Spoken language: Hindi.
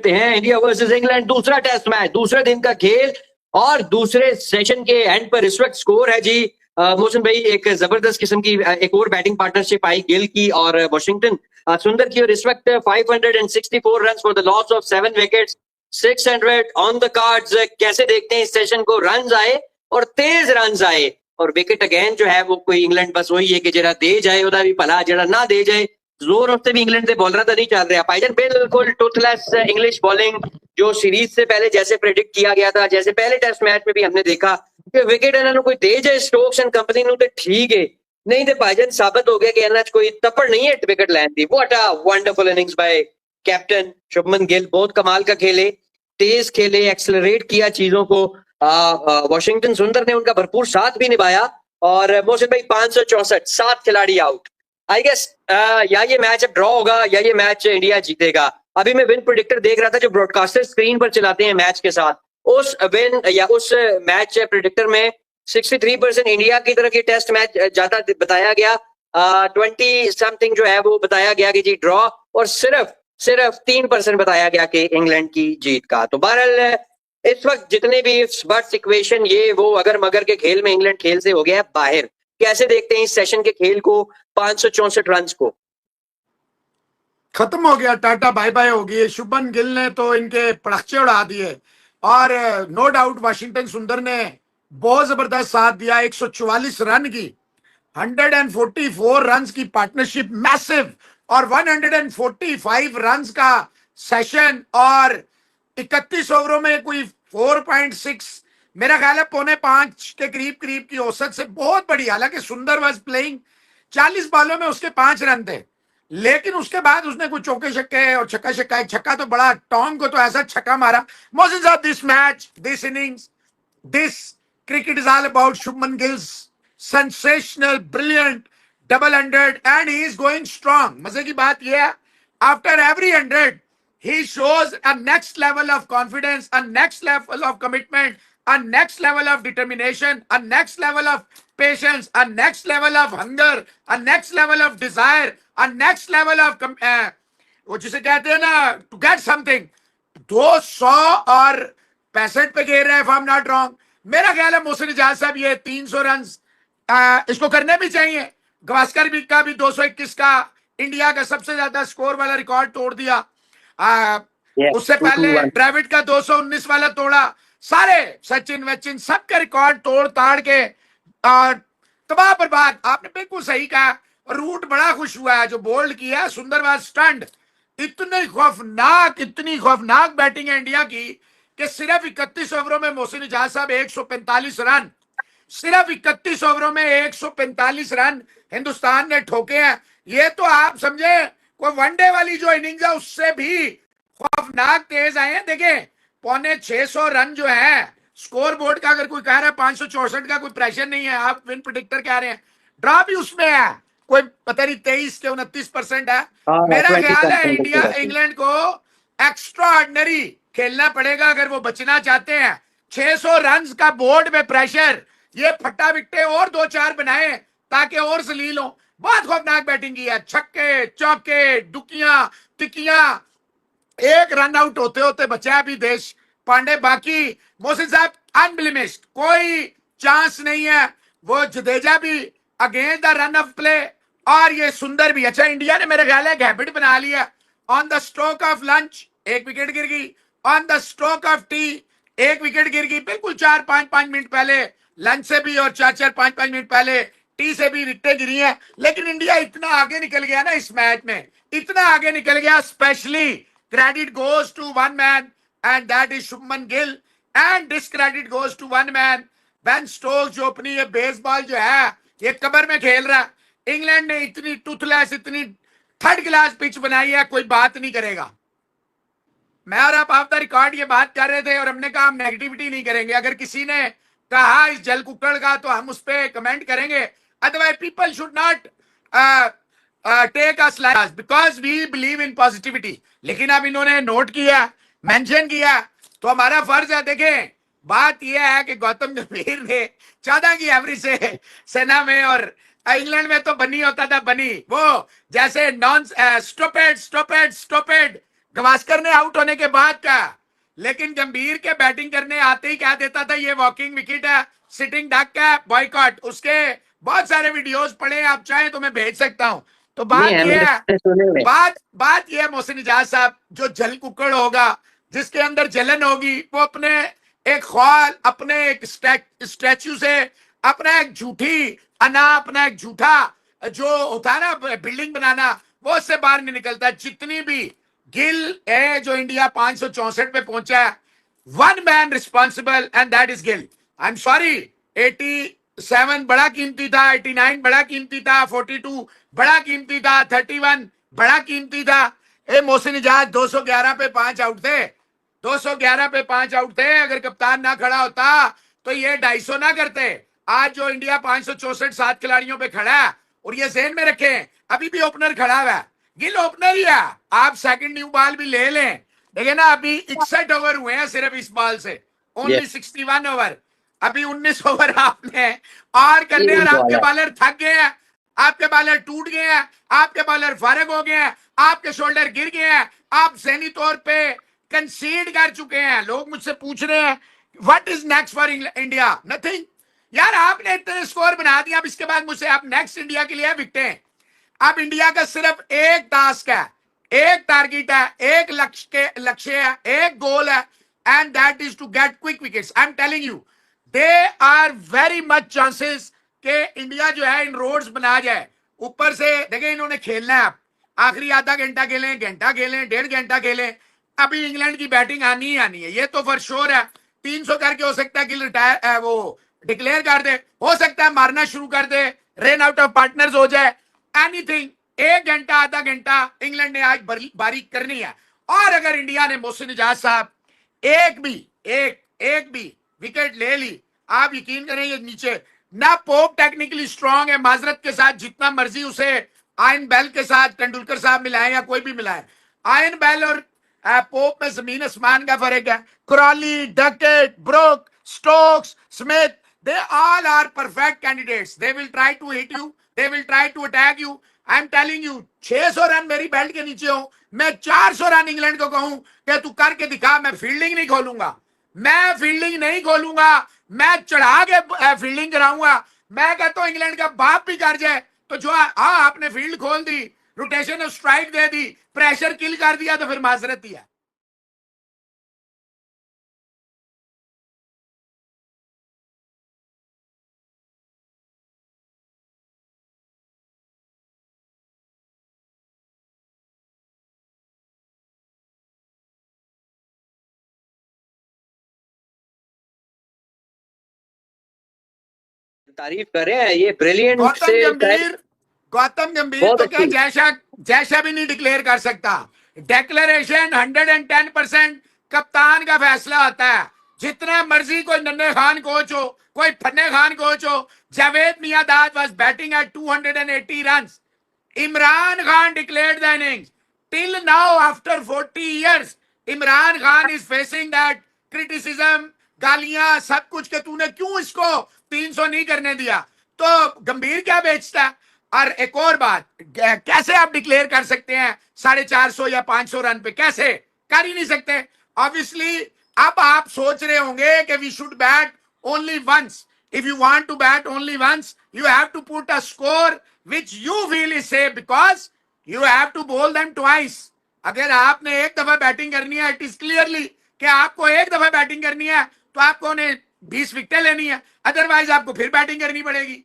देखते हैं इंडिया वर्सेस इंग्लैंड, दूसरा टेस्ट मैच, दूसरे दिन का खेल और दूसरे सेशन के एंड पर इस वक्त स्कोर है जी मोहसिन भाई, एक जबरदस्त किस्म की एक और बैटिंग पार्टनरशिप आई गिल की और वॉशिंगटन सुंदर की, और इस वक्त 564 run for the loss of 7 wickets, 600 on the cards. कैसे देखते हैं इस सेशन को? रन आए और तेज रन आए और विकेट अगेन जो है वो कोई इंग्लैंड बस वही है कि जरा दे जाए उदा भी भला, जरा ना दे जाए जोर उससे भी इंग्लैंड से बॉलर तो नहीं चल रहा। भाईजान बिल्कुल टूथलेस इंग्लिश बॉलिंग जो सीरीज से पहले जैसे प्रेडिक्ट किया गया था, जैसे पहले टेस्ट मैच में भी हमने देखा कि विकेट इन्होंने कोई दे जाए स्टोक्स एंड कंपनी नु तो ठीक है, नहीं तो भाईजान साबित हो गया कि इन्होंने कोई तपड़ नहीं है wicket land the. What a wonderful innings bye captain Shubman Gill, बहुत कमाल का खेले, तेज खेले, एक्सेलरेट किया चीजों को। वॉशिंगटन सुंदर ने उनका भरपूर साथ भी निभाया और मोहसिन भाई 564, 7 खिलाड़ी आउट। आई गेस या ये मैच अब ड्रॉ होगा या ये मैच इंडिया जीतेगा। अभी मैं विन प्रेडिक्टर देख रहा था जो ब्रॉडकास्टर स्क्रीन पर चलाते हैं मैच के साथ, उस विन या उस मैच प्रेडिक्टर में 63% इंडिया की तरफ ये टेस्ट मैच जाता बताया गया, 20 समथिंग जो है वो बताया गया कि जी ड्रॉ, और सिर्फ 3% बताया गया कि इंग्लैंड की जीत का। तो बहरहाल इस वक्त जितने भी बर्ड्स इक्वेशन ये वो अगर मगर के खेल में इंग्लैंड खेल से हो गया है बाहर। कैसे देखते हैं इस सेशन के खेल को, 564 रन को? खत्म हो गया, टाटा बाय बाय हो गई। शुभमन गिल ने तो इनके पड़ाचे उड़ा दिए और नो डाउट वाशिंगटन सुंदर ने बहुत जबरदस्त साथ दिया। 144 रन की 144 रन की पार्टनरशिप मैसिव और 145 रन का सेशन और 31 ओवरों में कोई 4.6 मेरा ख्याल है 4.5 के करीब की औसत से बहुत बड़ी। हालांकि सुंदर वाज प्लेइंग, 40 बॉलों में उसके 5 रन थे, लेकिन उसके बाद उसने कुछ चौके छक्के और छक्का एक छक्का तो बड़ा टॉम को तो ऐसा छक्का मारा। मोहसिन साहब, this match, this innings, this cricket is all about Shubman Gill's sensational, brilliant double 100 and he is going strong. मजे की बात यह है, after every 100 he shows a next level of confidence, a next level of commitment, a next level of determination, a next level of patience, a next level of hunger, a next level of desire, a next level of वो जिसे कहते हैं ना to get something। 200 और 65 पे खेल रहे हैं, if I'm not wrong। मेरा ख्याल है मोहसिन इजाज साहब ये 300 रन इसको करने भी चाहिए। गवास्कर भी का भी 221 का इंडिया का सबसे ज्यादा स्कोर वाला रिकॉर्ड तोड़ दिया। उससे पहले ड्रेविड का 219 वाला तोड़ा। सारे सचिन वचिन सबके रिकॉर्ड तोड़ ताड़ के तबाह बर्बाद। आपने बिल्कुल सही कहा, रूट बड़ा खुश हुआ है जो बोल्ड किया। सुंदरबाज स्टंट, इतनी खौफनाक बैटिंग है इंडिया की कि सिर्फ 31 ओवरों में मोहसिन इजाज साहब 145 रन, सिर्फ 31 ओवरों में 145 रन हिंदुस्तान ने ठोके हैं। ये तो आप समझे कोई वनडे वाली जो इनिंग्स है उससे भी खौफनाक तेज आए हैं। देखें 650 रन जो है स्कोर बोर्ड का, अगर कोई कह रहा है 564 का कोई प्रेशर नहीं है, आप विन प्रेडिक्टर कह रहे हैं, ड्रॉ भी उसमें है, कोई पता नहीं 23 के 29% है। मेरा ख्याल है इंडिया इंग्लैंड को एक्स्ट्रा ऑर्डिनरी खेलना पड़ेगा अगर वो बचना चाहते हैं। 600 रन का बोर्ड में प्रेशर, ये फट्टा विकटे और 2-4 बनाए ताकि और जलील हो। बहुत खौफनाक बैटिंग की है, छक्के चौके डुकियां टिकियां, एक रन आउट होते होते बचा भी देश पांडे। बाकी मोहसिन साहब अनब्लेमिश्ड, कोई चांस नहीं है। वो जडेजा भी against the run of play और ये सुंदर भी। अच्छा, इंडिया ने मेरे ख्याल है हैबिट बना लिया, on the stroke of lunch 1 wicket गिर गई, on the stroke of T 1 wicket गिर गई, बिल्कुल 4-5 मिनट पहले लंच से भी और 4-5 मिनट पहले टी से भी विकेटें गिरी हैं। लेकिन इंडिया इतना आगे निकल गया ना इस मैच में, इतना आगे निकल गया। Specially credit goes to one man and that is Shubman Gill, and discredit goes to one man Ben Stokes, जो अपनी ये बेसबॉल जो है ये कबर में खेल रहा। इंग्लैंड ने इतनी टूथलेस, इतनी थर्ड क्लास पिच बनाई है, कोई बात नहीं करेगा। मैं और आप ऑफ द रिकॉर्ड ये बात कर रहे थे और हमने कहा हम नेगेटिविटी नहीं करेंगे। अगर किसी ने कहा इस जल कुक्कड़ का तो हम उस पर कमेंट करेंगे, otherwise people should not take us like because we believe in positivity. लेकिन अब इन्होंने नोट किया, मेंशन किया, तो हमारा फर्ज है। देखें बात यह है कि गौतम गंभीर ने 14 की एवरेज से सेना में, और इंग्लैंड में तो बनी होता था बनी, वो जैसे नॉन स्टॉपेड गवास्कर ने आउट होने के बाद का, लेकिन गंभीर के बैटिंग करने आते ही क्या देता था, ये वॉकिंग विकेट है, सिटिंग डक है, बॉयकॉट। उसके बहुत सारे वीडियोस पड़े, आप चाहें तो मैं भेज सकता हूं। तो बात नहीं, यह है, मैंने सुने हुए। बात यह है मोहसिन इजाज साहब, जो जल कुकड़ होगा, जिसके अंदर जलन होगी, वो अपने एक ख्वाल, अपने एक स्टैचू से, अपना एक झूठी अना, अपना एक झूठा जो होता है ना बिल्डिंग बनाना, वो उससे बाहर नहीं निकलता। जितनी भी गिल है जो इंडिया 564 पे पहुंचा है, one man responsible and that is Gill. I am sorry, 87 बड़ा कीमती था, 89 बड़ा कीमती था, 42 बड़ा कीमती था, 31 बड़ा कीमती था। ए मोहसिन इजाज 211 पे 5 आउट थे, 211 पे 5 आउट थे। अगर कप्तान ना खड़ा होता तो ये 250 ना करते। आज जो इंडिया 564 7 खिलाड़ियों पे खड़ा है, और ये ज़हन में रखें, अभी भी ओपनर खड़ा हुआ है, गिल ओपनर ही है। आप सेकंड न्यू बॉल भी ले लें, देखिए ना, अभी 61 ओवर हुए हैं सिर्फ इस बॉल से, ओनली 61 ओवर। अभी 19 ओवर आपने और करने, और आपके बॉलर थक गए हैं, आपके बॉलर टूट गए हैं, आपके बॉलर फारग हो गए हैं, आपके शोल्डर गिर गए हैं, आप ज़हनी तौर पे कंसीड कर चुके हैं। लोग मुझसे पूछ रहे हैं what is next for India, nothing. यार आपने इतने स्कोर बना दिया, अब इसके बाद मुझसे आप नेक्स्ट इंडिया के लिए विकटें। अब इंडिया का सिर्फ एक टास्क है, एक टारगेट है, एक लक्ष्य है, एक गोल है, and that is to get quick wickets. I am telling you, they are very much chances कि इंडिया जो है इन रोड्स बना जाए। ऊपर से देखिए, इन्होंने खेलना है, आखिरी आधा घंटा खेलें, घंटा खेलें, 1.5 घंटा खेलें, अभी इंग्लैंड की बैटिंग आनी ही आनी है, ये तो फॉर श्योर है। 300 करके हो सकता है कि रिटायर वो डिक्लेयर कर दे, हो सकता है मारना शुरू कर दे, रन आउट ऑफ पार्टनर्स हो जाए, एनीथिंग। 1 घंटा आधा घंटा इंग्लैंड ने आज बारीक करनी है। और अगर इंडिया ने, मोहसिन इजाज साहब, एक भी विकेट ले ली, आप यकीन करें ये नीचे ना, पोप टेक्निकली स्ट्रांग है, माजरत के साथ जितना मर्जी उसे आयन बेल के साथ तेंदुलकर साहब मिलाए या कोई भी मिलाए, आयन बेल और पोप में जमीन आसमान का फर्क है। Crawley, Duckett, broke, Stokes, Smith, they all are perfect candidates. They will try to hit you, they will try to attack you. I am telling you, 600 run मेरी बेल्ट के नीचे हो, मैं 400 रन इंग्लैंड को कहूं कि तू करके दिखा, मैं फील्डिंग नहीं खोलूंगा, मैं फील्डिंग नहीं खोलूंगा, मैं चढ़ा के फील्डिंग कराऊंगा। मैं कहता हूं इंग्लैंड का बाप भी कर जाए तो जो आपने फील्ड खोल दी, रोटेशन और स्ट्राइक दे दी, प्रेशर किल कर दिया, तो फिर माजरत ही है। तारीफ कर रहे हैं, ये ब्रिलियंट गौतम से गंभीर, गौतम गंभीर बहुत तो क्या अच्छी। जैसा भी नहीं डिक्लेयर कर सकता। डिक्लेरेशन 110% कप्तान का फैसला होता है। जितना मर्जी कोई नन्हे खान कोच हो, कोई फन्ने खान कोच हो, Javed Miandad was batting at 280 runs, Imran Khan declared the innings. Till now, after 40 years, Imran Khan is facing that criticism, गालियां, सब कुछ के तूने क्यों इसको 300 नहीं करने दिया। तो गंभीर क्या बेचता है। और एक और बात, कैसे आप डिक्लेयर कर सकते हैं 450 या 500 रन पे, कैसे कर ही नहीं सकते। ऑब्वियसली अब आप सोच रहे होंगे कि we should bat only once. If you want to bat only once, you have to put a score which you feel is safe because you have to bowl them twice. अगर आपने एक दफा बैटिंग करनी है, इट इज क्लियरली कि आपको एक दफा बैटिंग करनी है, तो आपको उन्हें 20 विकेटें लेनी है, अदरवाइज आपको फिर बैटिंग करनी पड़ेगी।